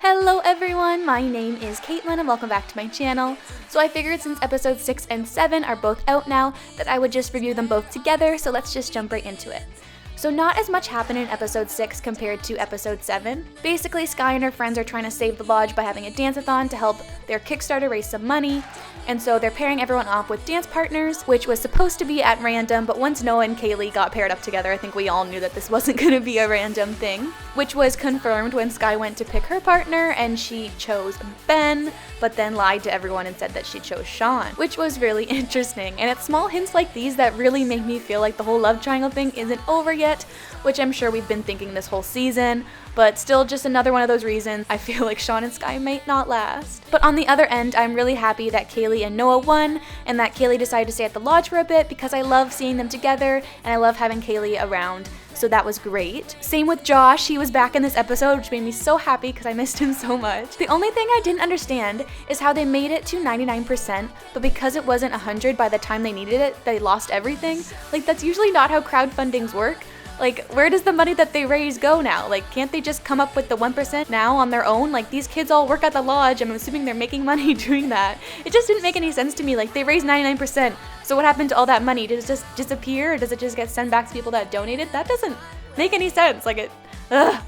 Hello everyone, my name is Caitlin and welcome back to my channel. So I figured since episodes 6 and 7 are both out now that I would just review them both together, so let's just jump right into it. So not as much happened in episode 6 compared to episode 7. Basically, Sky and her friends are trying to save the lodge by having a dance-a-thon to help their Kickstarter raise some money. And so they're pairing everyone off with dance partners, which was supposed to be at random, but once Noah and Kaylee got paired up together, I think we all knew that this wasn't going to be a random thing, which was confirmed when Sky went to pick her partner and she chose Ben, but then lied to everyone and said that she chose Sean, which was really interesting. And it's small hints like these that really make me feel like the whole love triangle thing isn't over yet, which I'm sure we've been thinking this whole season, but still just another one of those reasons I feel like Sean and Sky might not last. But on the other end, I'm really happy that Kaylee and Noah won, and that Kaylee decided to stay at the lodge for a bit because I love seeing them together, and I love having Kaylee around. So that was great. Same with Josh, he was back in this episode, which made me so happy because I missed him so much. The only thing I didn't understand is how they made it to 99%, but because it wasn't 100 by the time they needed it, they lost everything. Like, that's usually not how crowdfundings work. Like, where does the money that they raise go now? Like, can't they just come up with the 1% now on their own? Like, these kids all work at the lodge, I'm assuming they're making money doing that. It just didn't make any sense to me. Like, they raised 99%, so what happened to all that money? Did it just disappear, or does it just get sent back to people that donated? That doesn't make any sense. Like, it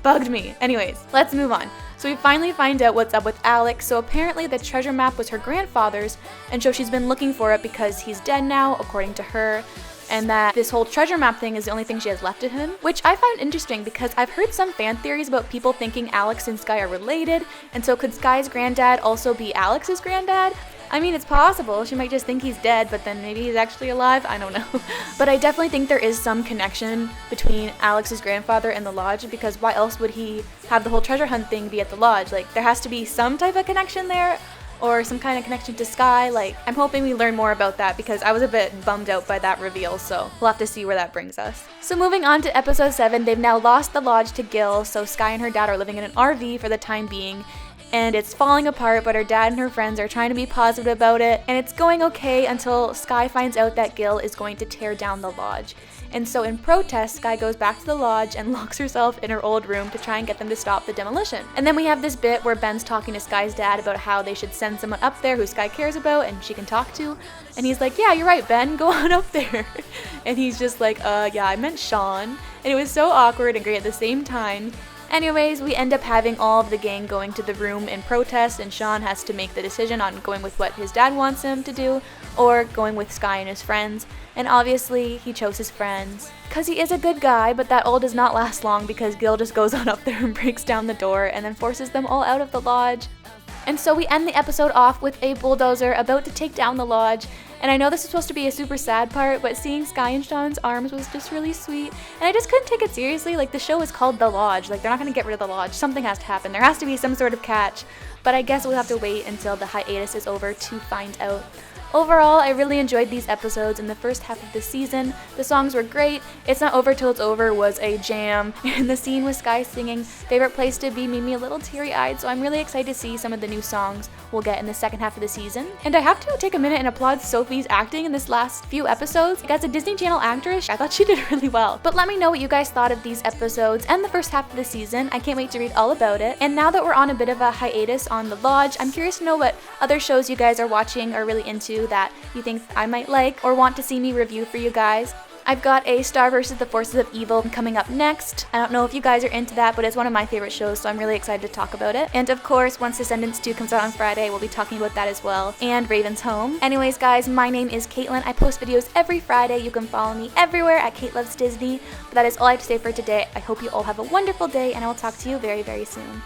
bugged me. Anyways, let's move on. So we finally find out what's up with Alex. So apparently the treasure map was her grandfather's, and so she's been looking for it because he's dead now, according to her. And that this whole treasure map thing is the only thing she has left of him, which I find interesting because I've heard some fan theories about people thinking Alex and Sky are related, and so could Sky's granddad also be Alex's granddad? I mean, it's possible. She might just think he's dead, but then maybe he's actually alive. I don't know. But I definitely think there is some connection between Alex's grandfather and the lodge, because why else would he have the whole treasure hunt thing be at the lodge? Like, there has to be some type of connection there, or some kind of connection to Sky. Like, I'm hoping we learn more about that because I was a bit bummed out by that reveal, so we'll have to see where that brings us. So moving on to episode 7, they've now lost the lodge to Gil, so Sky and her dad are living in an RV for the time being, and it's falling apart, but her dad and her friends are trying to be positive about it, and it's going okay until Sky finds out that Gil is going to tear down the lodge. And so in protest, Sky goes back to the lodge and locks herself in her old room to try and get them to stop the demolition. And then we have this bit where Ben's talking to Sky's dad about how they should send someone up there who Sky cares about and she can talk to. And he's like, yeah, you're right, Ben, go on up there. And he's just like, yeah, I meant Sean. And it was so awkward and great at the same time. Anyways, we end up having all of the gang going to the room in protest, and Sean has to make the decision on going with what his dad wants him to do or going with Sky and his friends. And obviously, he chose his friends because he is a good guy, but that all does not last long because Gil just goes on up there and breaks down the door and then forces them all out of the lodge. And so we end the episode off with a bulldozer about to take down the lodge. And I know this is supposed to be a super sad part, but seeing Sky in Sean's arms was just really sweet. And I just couldn't take it seriously. Like, the show is called The Lodge. Like, they're not going to get rid of the lodge. Something has to happen. There has to be some sort of catch. But I guess we'll have to wait until the hiatus is over to find out. Overall, I really enjoyed these episodes in the first half of the season. The songs were great. It's Not Over Till It's Over was a jam. And the scene with Sky singing Favorite Place to Be made me a little teary-eyed, so I'm really excited to see some of the new songs we'll get in the second half of the season. And I have to take a minute and applaud Sophie's acting in this last few episodes. As a Disney Channel actress, I thought she did really well. But let me know what you guys thought of these episodes and the first half of the season. I can't wait to read all about it. And now that we're on a bit of a hiatus on The Lodge, I'm curious to know what other shows you guys are watching or really into that you think I might like or want to see me review for you guys. I've got A Star vs. the Forces of Evil coming up next. I don't know if you guys are into that, but it's one of my favorite shows, so I'm really excited to talk about it. And of course, once Descendants 2 comes out on Friday, we'll be talking about that as well, and Raven's Home. Anyways, guys, my name is Caitlin. I post videos every Friday. You can follow me everywhere at Kate Loves Disney. But that is all I have to say for today. I hope you all have a wonderful day, and I will talk to you very, very soon.